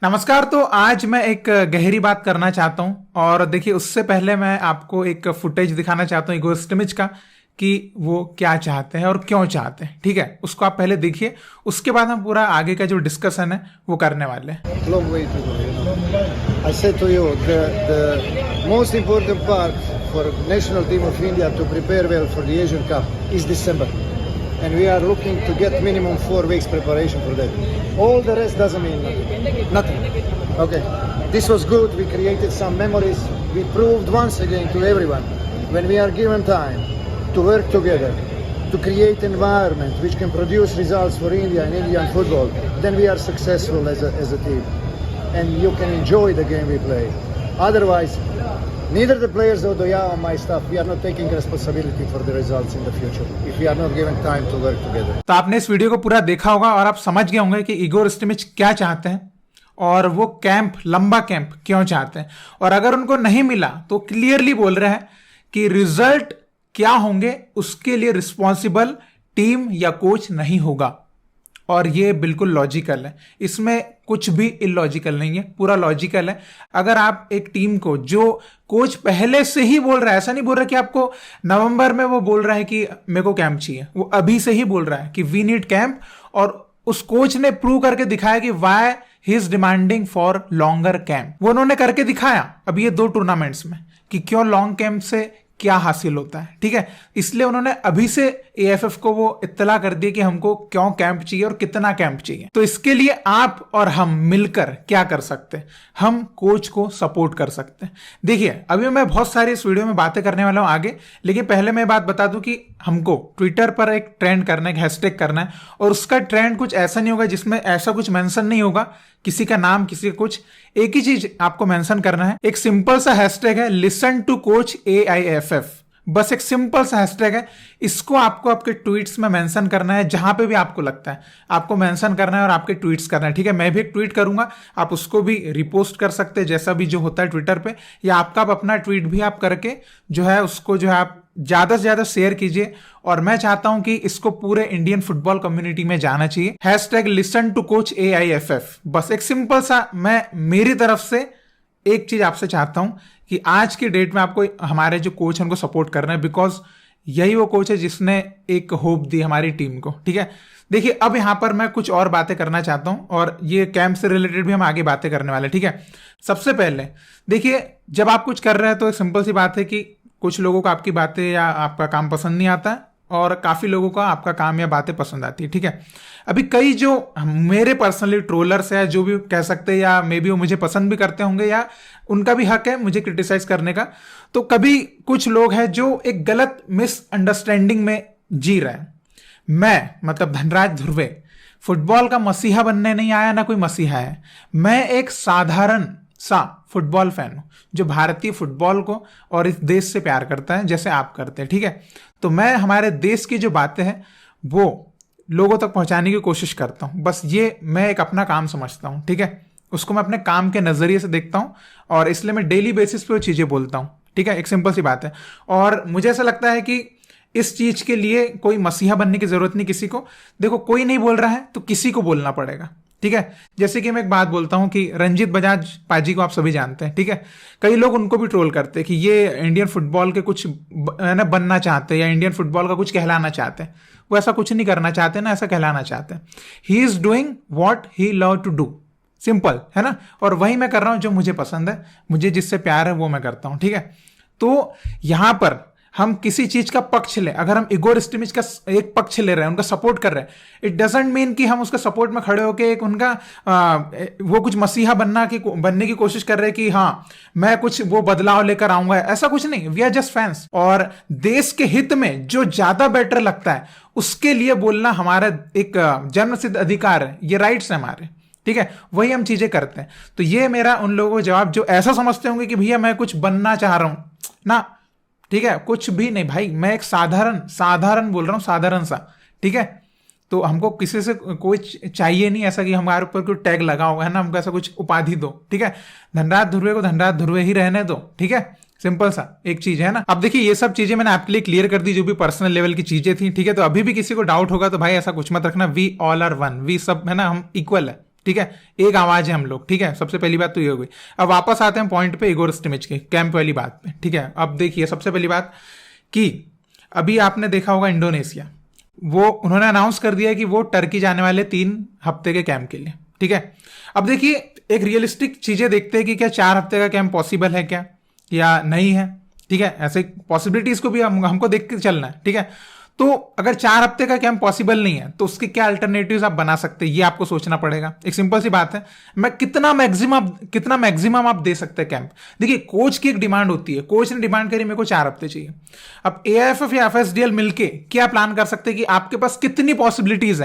नमस्कार। तो आज मैं एक गहरी बात करना चाहता हूं और देखिए उससे पहले मैं आपको एक फुटेज दिखाना चाहता हूं इगोर स्टिमिच का कि वो क्या चाहते हैं और क्यों चाहते हैं। ठीक है, उसको आप पहले देखिए, उसके बाद हम पूरा आगे का जो डिस्कशन है वो करने वाले हैं। Long way to go, you know. I said to you, the most important part for national team of India to prepare well for the Asian Cup is December. And we are looking to get minimum 4 weeks preparation for that. All the rest doesn't mean nothing. Nothing. Okay. This was good. We created some memories. We proved once again to everyone when we are given time to work together, to create environment which can produce results for India and Indian football, then we are successful as a team. And you can enjoy the game we play. Otherwise, neither the players or my staff, we are not taking responsibility for the results in the future if we are not given time to work together. तो आपने इस video को पूरा देखा होगा और आप समझ गए होंगे कि इगोर स्टिमिच क्या चाहते हैं और वो कैंप, लंबा कैंप क्यों चाहते हैं। और अगर उनको नहीं मिला तो क्लियरली बोल रहे हैं कि रिजल्ट क्या होंगे उसके लिए रिस्पॉन्सिबल टीम या कोच नहीं होगा। और ये बिल्कुल लॉजिकल है, इसमें कुछ भी इलॉजिकल नहीं है, पूरा लॉजिकल है। अगर आप एक टीम को, जो कोच पहले से ही बोल रहा है, ऐसा नहीं बोल रहा कि आपको नवंबर में वो बोल रहा है कि मेरे को कैंप चाहिए, वो अभी से ही बोल रहा है कि वी नीड कैंप। और उस कोच ने प्रूव करके दिखाया कि why he is demanding for longer camp. वो उन्होंने करके दिखाया अभी ये 2 टूर्नामेंट्स में कि क्यों लॉन्ग कैंप से क्या हासिल होता है। ठीक है, इसलिए उन्होंने अभी से एएफएफ को वो इत्तला कर दिया कि हमको क्यों कैंप चाहिए और कितना कैंप चाहिए। तो इसके लिए आप और हम मिलकर क्या कर सकते हैं, हम कोच को सपोर्ट कर सकते हैं। देखिए अभी मैं बहुत सारी इस वीडियो में बातें करने वाला हूं आगे, लेकिन पहले मैं बात बता दूं कि हमको ट्विटर पर एक ट्रेंड करना है, एक हैशटैग करना है, और उसका ट्रेंड कुछ ऐसा नहीं होगा जिसमें ऐसा कुछ मेंशन नहीं होगा, किसी का नाम, किसी का कुछ। एक ही चीज आपको मेंशन करना है, एक सिंपल सा हैशटैग है लिसन टू कोच AIFF। बस एक सिंपल सा हैशटैग है, इसको आपको आपके ट्वीट्स में मेंशन करना है, जहां पे भी आपको लगता है आपको मेंशन करना है और आपके ट्वीट्स करना है। ठीक है, मैं भी एक ट्वीट करूंगा, आप उसको भी रिपोस्ट कर सकते हैं जैसा भी जो होता है ट्विटर पे, या आपका अपना ट्वीट भी आप करके जो है उसको जो है आप ज्यादा से ज्यादा शेयर कीजिए। और मैं चाहता हूं कि इसको पूरे इंडियन फुटबॉल कम्युनिटी में जाना चाहिए, hashtag listen to coach AIFF। बस एक सिंपल सा, मैं मेरी तरफ से एक चीज आपसे चाहता हूं कि आज की डेट में आपको हमारे जो कोच हैं उनको सपोर्ट करना है, बिकॉज यही वो कोच है जिसने एक होप दी हमारी टीम को। ठीक है, देखिए अब यहां पर मैं कुछ और बातें करना चाहता हूं और ये कैंप से रिलेटेड भी हम आगे बातें करने वाले। ठीक है, सबसे पहले देखिए जब आप कुछ कर रहे हैं तो एक सिंपल सी बात है कि कुछ लोगों को आपकी बातें या आपका काम पसंद नहीं आता है और काफी लोगों को आपका काम या बातें पसंद आती है। ठीक है, अभी कई जो मेरे पर्सनली ट्रोलर्स है, जो भी कह सकते हैं, या मे बी वो मुझे पसंद भी करते होंगे या उनका भी हक है मुझे क्रिटिसाइज करने का, तो कभी कुछ लोग हैं जो एक गलत मिसअंडरस्टैंडिंग में जी रहे हैं। मैं मतलब धनराज ध्रुवे फुटबॉल का मसीहा बनने नहीं आया, ना कोई मसीहा है। मैं एक साधारण सा फुटबॉल फैन हूं जो भारतीय फुटबॉल को और इस देश से प्यार करता है जैसे आप करते हैं। ठीक है, तो मैं हमारे देश की जो बातें हैं वो लोगों तक पहुंचाने की कोशिश करता हूं। बस ये मैं एक अपना काम समझता हूं। ठीक है, उसको मैं अपने काम के नजरिए से देखता हूं और इसलिए मैं डेली बेसिस पे वो चीजें बोलता हूं। ठीक है, एक सिंपल सी बात है। और मुझे ऐसा लगता है कि इस चीज के लिए कोई मसीहा बनने की जरूरत नहीं किसी को। देखो कोई नहीं बोल रहा है तो किसी को बोलना पड़ेगा। ठीक है, जैसे कि मैं एक बात बोलता हूं कि रंजीत बजाज पाजी को आप सभी जानते हैं। ठीक है, कई लोग उनको भी ट्रोल करते हैं कि ये इंडियन फुटबॉल के कुछ ना बनना चाहते हैं या इंडियन फुटबॉल का कुछ कहलाना चाहते हैं। वो ऐसा कुछ नहीं करना चाहते ना ऐसा कहलाना चाहते हैं। He is doing what he love to do, simple है ना। और वही मैं कर रहा हूं जो मुझे पसंद है, मुझे जिससे प्यार है वो मैं करता हूं। ठीक है, तो यहां पर हम किसी चीज का पक्ष ले, अगर हम इगोर स्टिमिच का एक पक्ष ले रहे हैं, उनका सपोर्ट कर रहे हैं, इट डजंट मीन कि हम उसका सपोर्ट में खड़े होकर एक उनका वो कुछ मसीहा बनने की कोशिश कर रहे हैं कि हाँ मैं कुछ वो बदलाव लेकर आऊंगा। ऐसा कुछ नहीं, वी आर जस्ट फैंस। और देश के हित में जो ज्यादा बेटर लगता है उसके लिए बोलना हमारा एक जन्मसिद्ध अधिकार है, ये राइट्स है हमारे। ठीक है, वही हम चीजें करते हैं। तो ये मेरा उन लोगों को जवाब जो ऐसा समझते होंगे कि भैया मैं कुछ बनना चाह रहा हूं ना। ठीक है, कुछ भी नहीं भाई, मैं एक साधारण बोल रहा हूं, साधारण सा। ठीक है, तो हमको किसी से कोई चाहिए नहीं ऐसा कि हमारे ऊपर कोई टैग लगा होगा, है ना, हमको ऐसा कुछ उपाधि दो। ठीक है, धनराज ध्रुवे को धनराज ध्रुवे ही रहने दो। ठीक है, सिंपल सा एक चीज है ना। अब देखिए ये सब चीजें मैंने आपके लिए क्लियर कर दी, जो भी पर्सनल लेवल की चीजें थी। ठीक है, तो अभी भी किसी को डाउट होगा तो भाई ऐसा कुछ मत रखना, we all are one, we सब है ना, हम इक्वल है। ठीक है, एक आवाज है हम लोग, ठीक है, सबसे पहली बात तो ये हो गई। अब वापस आते हैं पॉइंट पे, इगोर स्टिमिच के कैंप वाली बात पे, ठीक है। अब देखिए सबसे पहली बात कि अभी आपने देखा होगा इंडोनेशिया, वो उन्होंने अनाउंस कर दिया कि वो टर्की जाने वाले 3 हफ्ते के कैंप के लिए, ठीक है। अब देखिए एक रियलिस्टिक चीजें देखते हैं कि क्या 4 हफ्ते का कैंप पॉसिबल है क्या या नहीं है, ठीक है। ऐसे पॉसिबिलिटीज को भी हमको देख के चलना है, ठीक है। तो अगर 4 हफ्ते का कैंप पॉसिबल नहीं है तो उसके क्या अल्टरनेटिव्स आप बना सकते हैं, ये आपको सोचना पड़ेगा। एक सिंपल सी बात है, मैं कितना मैक्सिमम आप दे सकते हैं कैंप। देखिए कोच की एक डिमांड होती है, कोच ने डिमांड करी मेरे को 4 हफ्ते चाहिए। अब एआईएफएफ या एफएसडीएल मिलके क्या प्लान कर सकते हैं कि आपके पास कितनी पॉसिबिलिटीज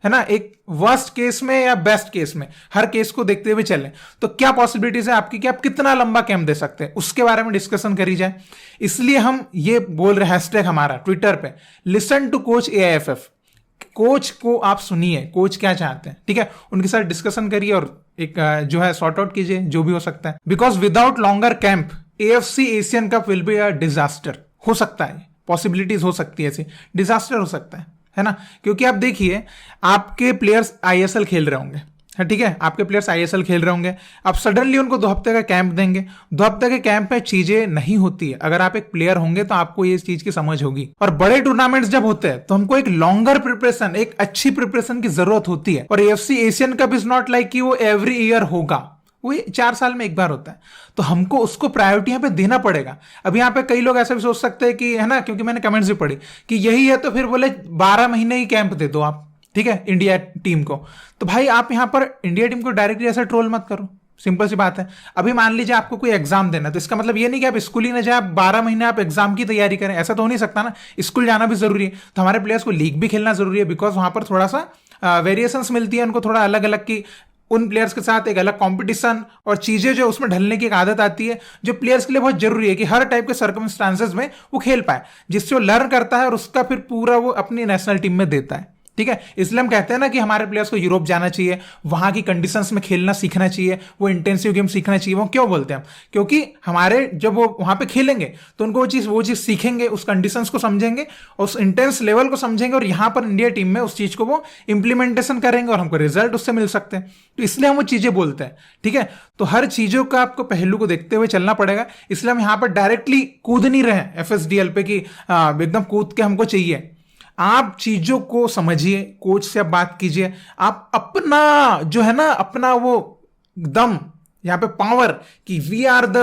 है ना, एक वर्स्ट केस में या बेस्ट केस में, हर केस को देखते हुए चलें तो क्या पॉसिबिलिटीज है आपकी कि आप कितना लंबा कैंप दे सकते हैं, उसके बारे में डिस्कशन करी जाए। इसलिए हम ये बोल रहे, हैशटैग हमारा ट्विटर पे listen to coach AIFF, coach को आप सुनिए, कोच क्या चाहते हैं, ठीक है, उनके साथ डिस्कशन करिए और एक जो है सॉर्ट आउट कीजिए जो भी हो सकता है। Because without longer camp AFC Asian cup will be a disaster, हो सकता है, पॉसिबिलिटीज हो सकती है, ऐसी डिजास्टर हो सकता है ना। क्योंकि आप देखिए आपके प्लेयर्स आईएसएल खेल रहे होंगे, ठीक है, आपके प्लेयर्स आईएसएल खेल रहे होंगे, आप सडनली उनको 2 हफ्ते का कैंप देंगे, 2 हफ्ते के कैंप में चीजें नहीं होती है। अगर आप एक प्लेयर होंगे तो आपको ये चीज की समझ होगी। और बड़े टूर्नामेंट्स जब होते हैं तो हमको एक लॉन्गर प्रिपरेशन, एक अच्छी प्रिपरेशन की जरूरत होती है। और AFC Asian cup is not like कि वो एवरी ईयर होगा, वो 4 साल में एक बार होता है, तो हमको उसको प्रायोरिटी यहाँ पे देना पड़ेगा। अब यहाँ पे कई लोग ऐसा भी सोच सकते हैं कि, है ना, क्योंकि मैंने कमेंट्स भी पढ़ी कि यही है तो फिर बोले 12 महीने ही कैंप दे दो आप, ठीक है, इंडिया टीम को। तो भाई आप यहाँ पर इंडिया टीम को डायरेक्टली ऐसा ट्रोल मत करो, सिंपल सी बात है। अभी मान लीजिए आपको कोई एग्जाम देना है तो इसका मतलब ये नहीं कि आप स्कूल ही ना जाए, 12 महीने आप एग्जाम की तैयारी करें, ऐसा तो हो नहीं सकता ना। स्कूल जाना भी जरूरी है, तो हमारे प्लेयर्स को लीग भी खेलना जरूरी है, बिकॉज वहां पर थोड़ा सा वेरिएशंस मिलती है उनको, थोड़ा अलग अलग की, उन प्लेयर्स के साथ एक अलग कंपटीशन और चीजें जो उसमें ढलने की एक आदत आती है जो प्लेयर्स के लिए बहुत जरूरी है कि हर टाइप के सर्कमस्टांसेस में वो खेल पाए, जिससे वो लर्न करता है और उसका फिर पूरा वो अपनी नेशनल टीम में देता है, ठीक है। इसलिए हम कहते हैं ना कि हमारे प्लेयर्स को यूरोप जाना चाहिए, वहां की कंडीशंस में खेलना सीखना चाहिए, वो इंटेंसिव गेम सीखना चाहिए। वो क्यों बोलते हैं हम, क्योंकि हमारे जब वो वहां पे खेलेंगे तो उनको वो चीज सीखेंगे, उस कंडीशंस को समझेंगे, उस इंटेंस लेवल को समझेंगे और यहां पर इंडिया टीम में उस चीज को वो इंप्लीमेंटेशन करेंगे और हमको रिजल्ट उससे मिल सकते हैं। तो इसलिए हम वो चीजें बोलते हैं, ठीक है। तो हर चीजों का आपको पहलू को देखते हुए चलना पड़ेगा, इसलिए हम यहां पर डायरेक्टली कूद नहीं रहे एफएसडीएल पे कि एकदम कूद के हमको चाहिए। आप चीजों को समझिए, कोच से आप बात कीजिए, आप अपना जो है ना, अपना वो दम यहां पे पावर कि वी आर द,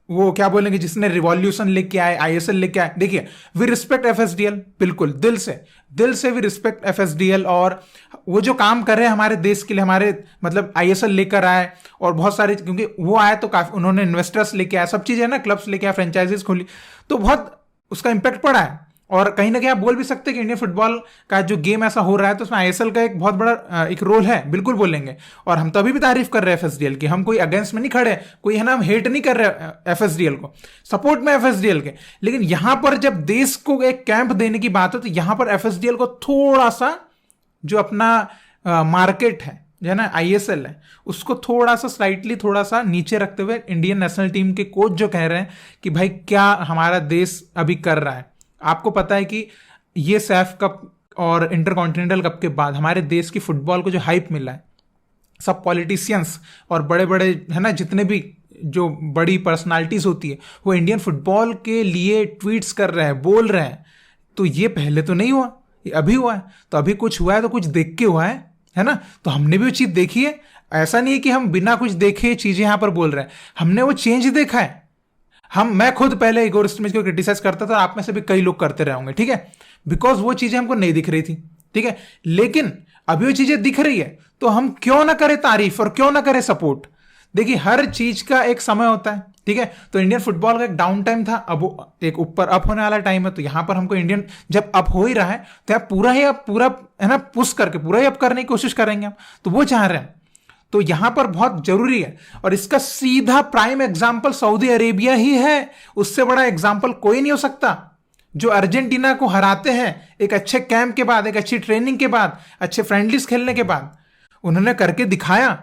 वो क्या बोलेंगे, जिसने रिवॉल्यूशन लेके आए, आईएसएल लेके आए। देखिए वी रिस्पेक्ट एफएसडीएल, बिल्कुल दिल से वी रिस्पेक्ट एफएसडीएल, और वो जो काम कर रहे हैं हमारे देश के लिए, हमारे मतलब आईएसएल लेकर आए और बहुत सारे, क्योंकि वो आए तो काफी उन्होंने इन्वेस्टर्स लेके आए, सब चीजें ना, क्लब्स लेके आए, फ्रेंचाइजीज खोली, तो बहुत उसका इंपैक्ट पड़ा है। और कहीं ना कहीं आप बोल भी सकते हैं कि इंडियन फुटबॉल का जो गेम ऐसा हो रहा है तो उसमें आईएसएल का एक बहुत बड़ा एक रोल है, बिल्कुल बोलेंगे। और हम तभी भी तारीफ कर रहे हैं एफएसडीएल की, हम कोई अगेंस्ट में नहीं खड़े, कोई है ना, हम हेट नहीं कर रहे एफएसडीएल को, सपोर्ट में एफएसडीएल के। लेकिन यहां पर जब देश को एक कैंप देने की बात हो तो यहां पर एफएसडीएल को थोड़ा सा जो अपना मार्केट है जो है ना, आईएसएल है, उसको थोड़ा सा स्लाइटली थोड़ा सा नीचे रखते हुए इंडियन नेशनल टीम के कोच जो कह रहे हैं कि भाई क्या हमारा देश अभी कर रहा है। आपको पता है कि ये सैफ कप और इंटरकॉन्टिनेंटल कप के बाद हमारे देश की फुटबॉल को जो हाइप मिला है, सब पॉलिटिशियंस और बड़े बड़े है ना, जितने भी जो बड़ी पर्सनालिटीज होती है वो इंडियन फुटबॉल के लिए ट्वीट्स कर रहे हैं, बोल रहे हैं। तो ये पहले तो नहीं हुआ, ये अभी हुआ है। तो अभी कुछ हुआ है तो कुछ देख के हुआ है ना। तो हमने भी वो चीज देखी है, ऐसा नहीं है कि हम बिना कुछ देखे चीजें यहां पर बोल रहे हैं, हमने वो चेंज देखा है। मैं खुद पहले इगोर स्टिमिच को क्रिटिसाइज करता था, आप में से भी कई लोग करते रहे होंगे, ठीक है, बिकॉज वो चीजें हमको नहीं दिख रही थी, ठीक है। लेकिन अभी वो चीजें दिख रही है तो हम क्यों ना करें तारीफ और क्यों ना करें सपोर्ट। देखिए हर चीज का एक समय होता है, ठीक है। तो इंडियन फुटबॉल का एक डाउन टाइम था, अब एक ऊपर अप होने वाला टाइम है। तो यहां पर हमको इंडियन जब अप हो ही रहा है तो आप पूरा है ना, पुश करके पूरा ही अप करने की कोशिश करेंगे हम, तो वो चाह रहे हैं। तो यहां पर बहुत जरूरी है, और इसका सीधा प्राइम एग्जाम्पल सऊदी अरेबिया ही है, उससे बड़ा एग्जाम्पल कोई नहीं हो सकता। जो अर्जेंटीना को हराते हैं एक अच्छे कैंप के बाद, एक अच्छी ट्रेनिंग के बाद, अच्छे फ्रेंडलीज खेलने के बाद, उन्होंने करके दिखाया,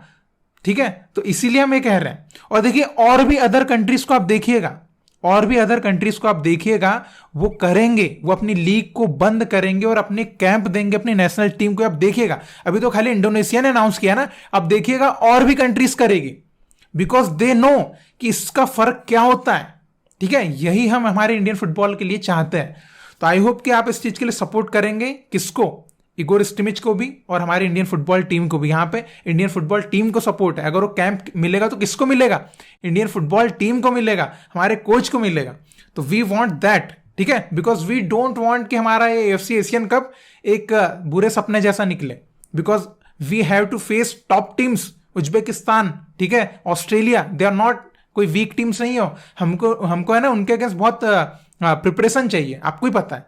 ठीक है। तो इसीलिए हम ये कह रहे हैं। और देखिए और भी अदर कंट्रीज को आप देखिएगा, और भी अदर कंट्रीज को आप देखिएगा, वो करेंगे, वो अपनी लीग को बंद करेंगे और अपने कैंप देंगे अपनी नेशनल टीम को। आप देखिएगा, अभी तो खाली इंडोनेशिया ने अनाउंस किया ना, अब देखिएगा और भी कंट्रीज करेगी, बिकॉज दे नो कि इसका फर्क क्या होता है। ठीक है, यही हम हमारे इंडियन फुटबॉल के लिए चाहते हैं। तो आई होप कि आप इस चीज के लिए सपोर्ट करेंगे। किसको? इगोर स्टिमिच को भी और हमारे इंडियन फुटबॉल टीम को भी। यहाँ पे इंडियन फुटबॉल टीम को सपोर्ट है। अगर वो कैंप मिलेगा तो किसको मिलेगा? इंडियन फुटबॉल टीम को मिलेगा, हमारे कोच को मिलेगा। तो वी वांट दैट, ठीक है, बिकॉज वी डोंट वांट कि हमारा ये AFC एशियन कप एक बुरे सपने जैसा निकले, because we have to face top teams. Uzbekistan, ठीक है, ऑस्ट्रेलिया, दे आर नॉट कोई वीक टीम्स नहीं हो। हमको है ना उनके अगेंस्ट बहुत प्रिपरेशन चाहिए, आपको ही पता है।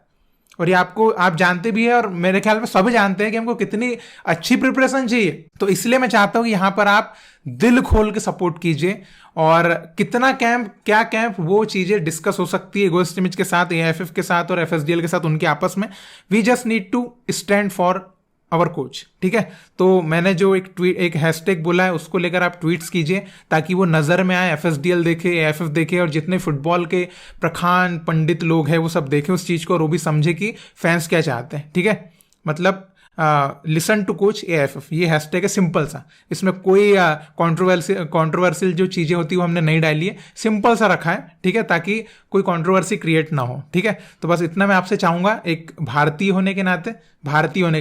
और ये आप जानते भी है, और मेरे ख्याल में सब जानते हैं कि हमको कितनी अच्छी प्रिपरेशन चाहिए। तो इसलिए मैं चाहता हूं कि यहां पर आप दिल खोल के सपोर्ट कीजिए, और कितना कैंप, क्या कैंप, वो चीजें डिस्कस हो सकती है इगोर स्टिमिच के साथ, AIFF के साथ और FSDL के साथ, उनके आपस में। We just need to stand for our coach, ठीक है। तो मैंने जो एक हैशटैग बोला है, उसको लेकर आप ट्वीट्स कीजिए, ताकि वो नज़र में आए, FSDL देखे, AIFF देखे, और जितने फुटबॉल के प्रखान पंडित लोग हैं वो सब देखें उस चीज़ को, और वो भी समझे कि फैंस क्या चाहते हैं, ठीक है। मतलब लिसन टू कोच AIFF, ये हैशटैग है, सिंपल सा। इसमें कोई कंट्रोवर्शियल जो चीज़ें होती है वो हमने नहीं डाली है, सिंपल सा रखा है, ठीक है, ताकि कोई कंट्रोवर्सी क्रिएट ना हो, ठीक है। तो बस इतना मैं आपसे चाहूँगा, एक भारतीय होने के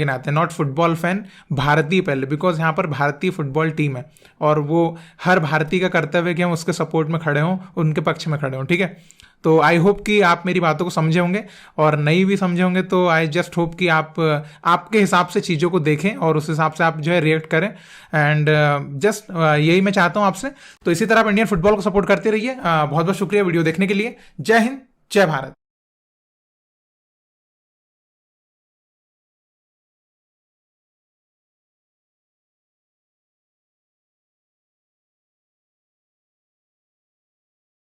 नाते, नॉट फुटबॉल फैन, भारतीय पहले, बिकॉज यहाँ पर भारतीय फुटबॉल टीम है, और वो हर भारतीय का कर्तव्य है कि हम उसके सपोर्ट में खड़े हों, उनके पक्ष में खड़े हों, ठीक है। तो आई होप कि आप मेरी बातों को समझे होंगे, और नहीं भी समझे होंगे तो आई जस्ट होप कि आप आपके हिसाब से चीज़ों को देखें और उस हिसाब से आप जो है रिएक्ट करें। एंड जस्ट यही मैं चाहता हूं आपसे। तो इसी तरह आप इंडियन फुटबॉल को सपोर्ट करते रहिए। बहुत बहुत शुक्रिया वीडियो देखने के लिए। जय हिंद, जय भारत।